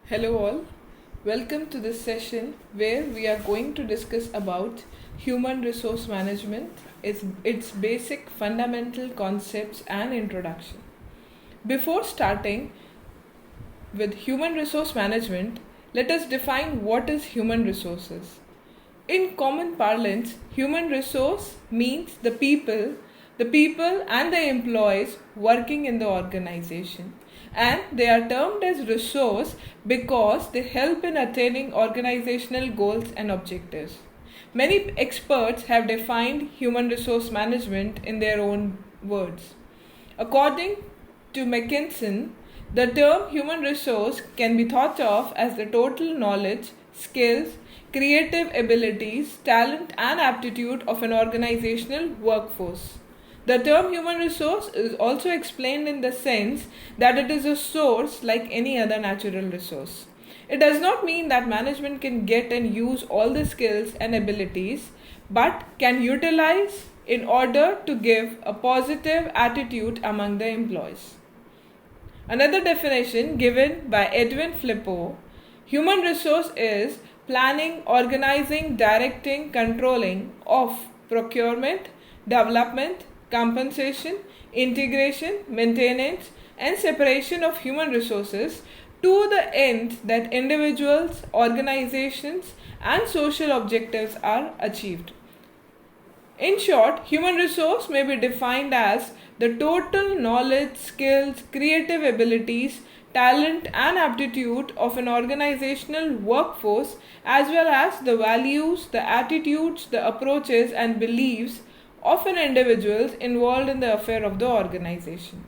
Hello all, welcome to this session where we are going to discuss about human resource management, its basic fundamental concepts and introduction. Before starting with human resource management, let us define what is human resources. In common parlance, human resource means the people and the employees working in the organization. And they are termed as resource because they help in attaining organizational goals and objectives. Many experts have defined human resource management in their own words. According to McKinsey, the term human resource can be thought of as the total knowledge, skills, creative abilities, talent, and aptitude of an organizational workforce. The term human resource is also explained in the sense that it is a source like any other natural resource. It does not mean that management can get and use all the skills and abilities, but can utilize in order to give a positive attitude among the employees. Another definition given by Edwin Flippo, human resource is planning, organizing, directing, controlling of procurement, development, compensation, integration, maintenance, and separation of human resources to the end that individuals, organizations, and social objectives are achieved. In short, human resource may be defined as the total knowledge, skills, creative abilities, talent, and aptitude of an organizational workforce, as well as the values, the attitudes, the approaches, and beliefs of an individual involved in the affair of the organization.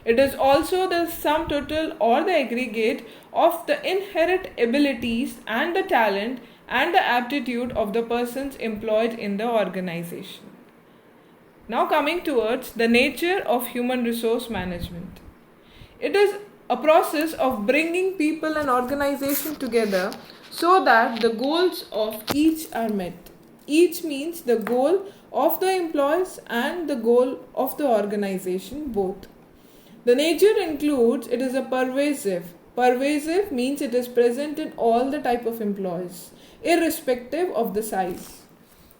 It is also the sum total or the aggregate of the inherent abilities and the talent and the aptitude of the persons employed in the organization. Now, coming towards the nature of human resource management. It is a process of bringing people and organization together so that the goals of each are met. Each means the goal of the employees and the goal of the organization both. The nature includes it is a pervasive. Pervasive means it is present in all the type of employees, irrespective of the size.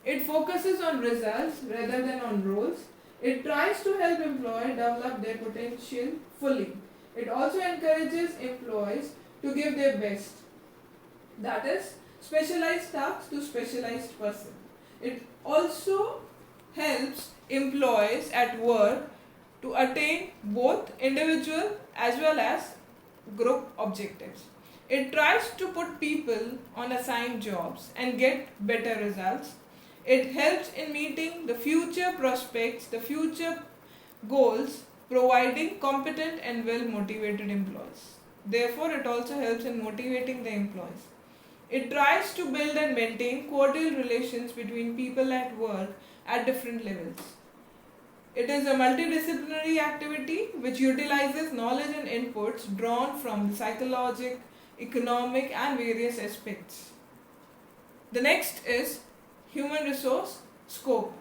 It focuses on results rather than on roles. It tries to help employees develop their potential fully. It also encourages employees to give their best. That is, specialized tasks to specialized person. It also helps employees at work to attain both individual as well as group objectives. It tries to put people on assigned jobs and get better results. It helps in meeting the future prospects, the future goals, providing competent and well motivated employees. Therefore, it also helps in motivating the employees. It tries to build and maintain cordial relations between people at work at different levels. It is a multidisciplinary activity which utilizes knowledge and inputs drawn from the psychological, economic, and various aspects. The next is human resource scope.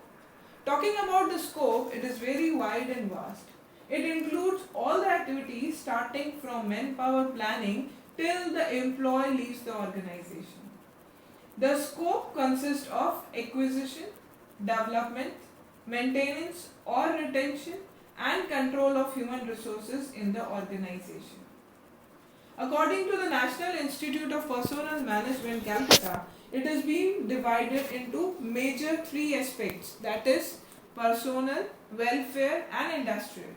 Talking about the scope, it is very wide and vast. It includes all the activities starting from manpower planning till the employee leaves the organization. The scope consists of acquisition, development, maintenance or retention and control of human resources in the organization. According to the National Institute of Personnel Management, Calcutta, it is being divided into major three aspects, that is personnel, welfare and industrial.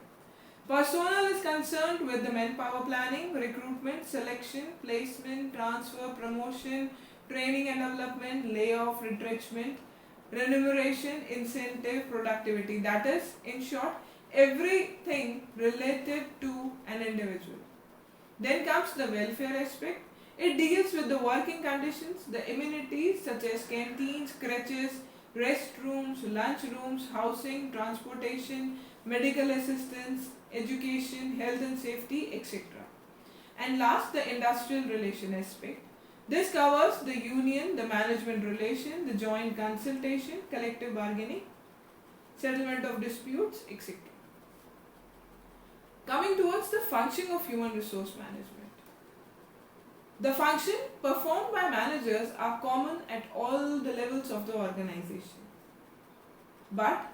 Personnel is concerned with the manpower planning, recruitment, selection, placement, transfer, promotion, training and development, layoff, retrenchment, remuneration, incentive, productivity. That is, in short, everything related to an individual. Then comes the welfare aspect. It deals with the working conditions, the amenities such as canteens, crèches, restrooms, lunchrooms, housing, transportation, medical assistance, education, health and safety, etc. And last, the industrial relation aspect. This covers the union, the management relation, the joint consultation, collective bargaining, settlement of disputes, etc. Coming towards the function of human resource management. The function performed by managers are common at all the levels of the organization. But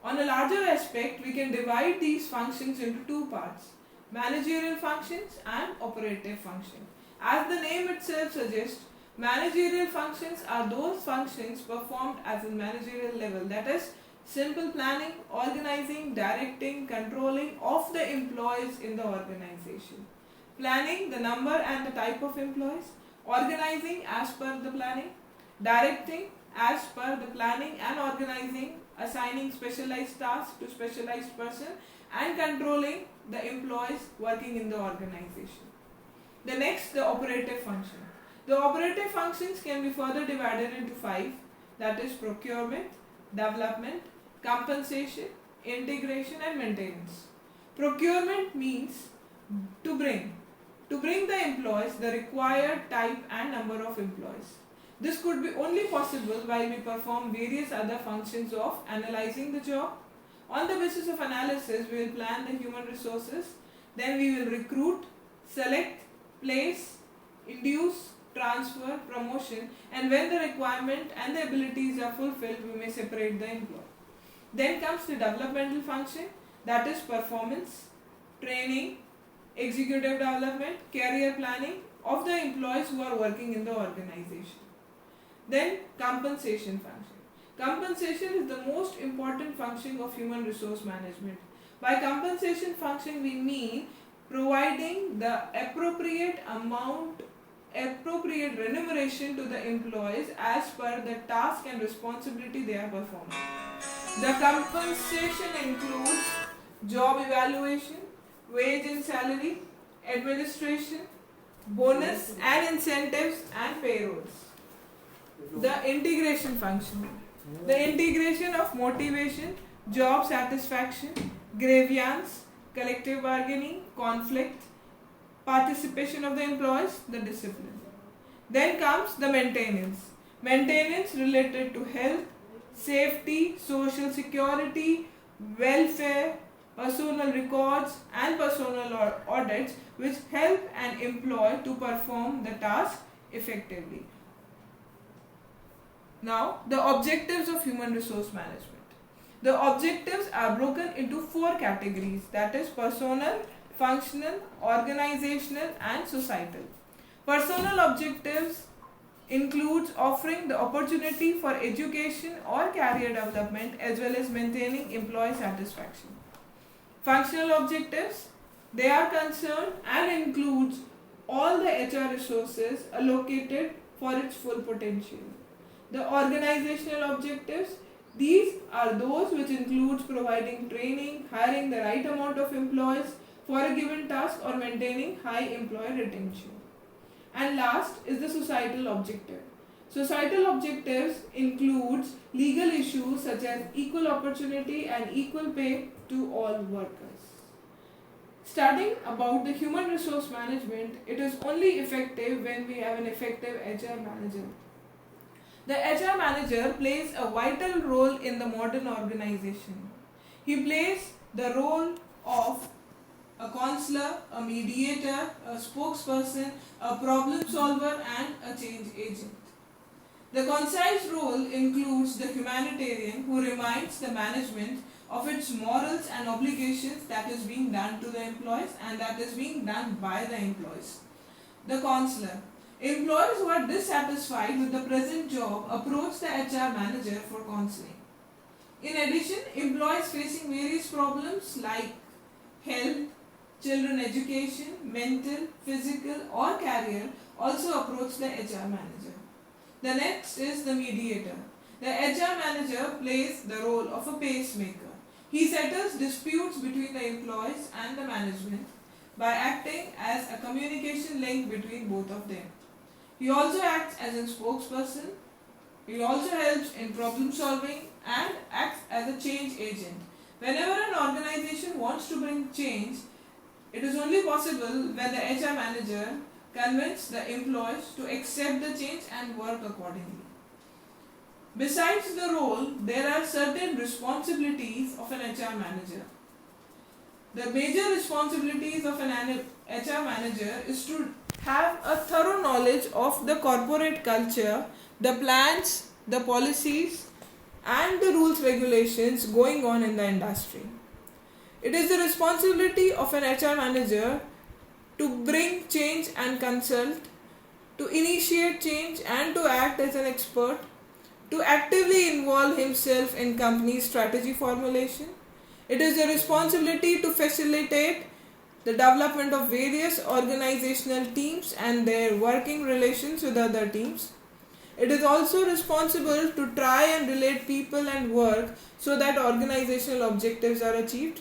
on a larger aspect, we can divide these functions into two parts: managerial functions and operative functions. As the name itself suggests, managerial functions are those functions performed at a managerial level, that is, simple planning, organizing, directing, controlling of the employees in the organization. Planning the number and the type of employees, organizing as per the planning, directing as per the planning and organizing, assigning specialized tasks to specialized person, and controlling the employees working in the organization. The next, the operative function. The operative functions can be further divided into five, that is procurement, development, compensation, integration and maintenance. Procurement means to bring the employees the required type and number of employees. This could be only possible while we perform various other functions of analyzing the job. On the basis of analysis, we will plan the human resources, then we will recruit, select, place, induce, transfer, promotion, and when the requirement and the abilities are fulfilled, we may separate the employee. Then comes the developmental function, that is performance, training, executive development, career planning of the employees who are working in the organization. Then compensation function. Compensation is the most important function of human resource management. By compensation function we mean providing the appropriate remuneration to the employees as per the task and responsibility they are performing. The compensation includes job evaluation, wage and salary, administration, bonus and incentives and payrolls. The integration function. The integration of motivation, job satisfaction, grievance, collective bargaining, conflict, participation of the employees, the discipline. Then comes the maintenance. Maintenance related to health, safety, social security, welfare, personal records and personal audits which help an employee to perform the task effectively. Now, the objectives of human resource management. The objectives are broken into four categories, that is personal, functional, organizational and societal. Personal objectives includes offering the opportunity for education or career development as well as maintaining employee satisfaction. Functional objectives, they are concerned and includes all the HR resources allocated for its full potential. The organizational objectives, these are those which includes providing training, hiring the right amount of employees for a given task or maintaining high employee retention. And last is the societal objective. Societal objectives includes legal issues such as equal opportunity and equal pay to all workers. Starting about the human resource management, it is only effective when we have an effective HR manager. The HR manager plays a vital role in the modern organization. He plays the role of a counselor, a mediator, a spokesperson, a problem solver and a change agent. The concise role includes the humanitarian who reminds the management of its morals and obligations that is being done to the employees and that is being done by the employees. The counselor. Employees who are dissatisfied with the present job approach the HR manager for counseling. In addition, employees facing various problems like health, children education, mental, physical or career also approach the HR manager. The next is the mediator. The HR manager plays the role of a pacemaker. He settles disputes between the employees and the management by acting as a communication link between both of them. He also acts as a spokesperson. He also helps in problem solving and acts as a change agent. Whenever an organization wants to bring change, it is only possible when the HR manager convinces the employees to accept the change and work accordingly. Besides the role, there are certain responsibilities of an HR manager. The major responsibilities of an HR manager is to have a knowledge of the corporate culture, the plans, the policies, and the rules regulations going on in the industry. It is the responsibility of an HR manager to bring change and consult, to initiate change and to act as an expert, to actively involve himself in company strategy formulation. It is the responsibility to facilitate the development of various organizational teams and their working relations with other teams. It is also responsible to try and relate people and work so that organizational objectives are achieved.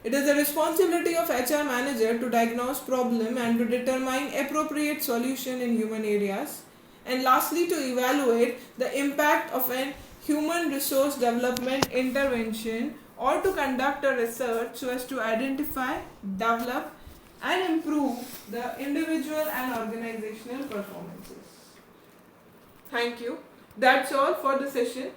It is the responsibility of HR manager to diagnose problem and to determine appropriate solution in human areas. And lastly, to evaluate the impact of an human resource development intervention or to conduct a research so as to identify, develop and improve the individual and organizational performances. Thank you. That's all for the session.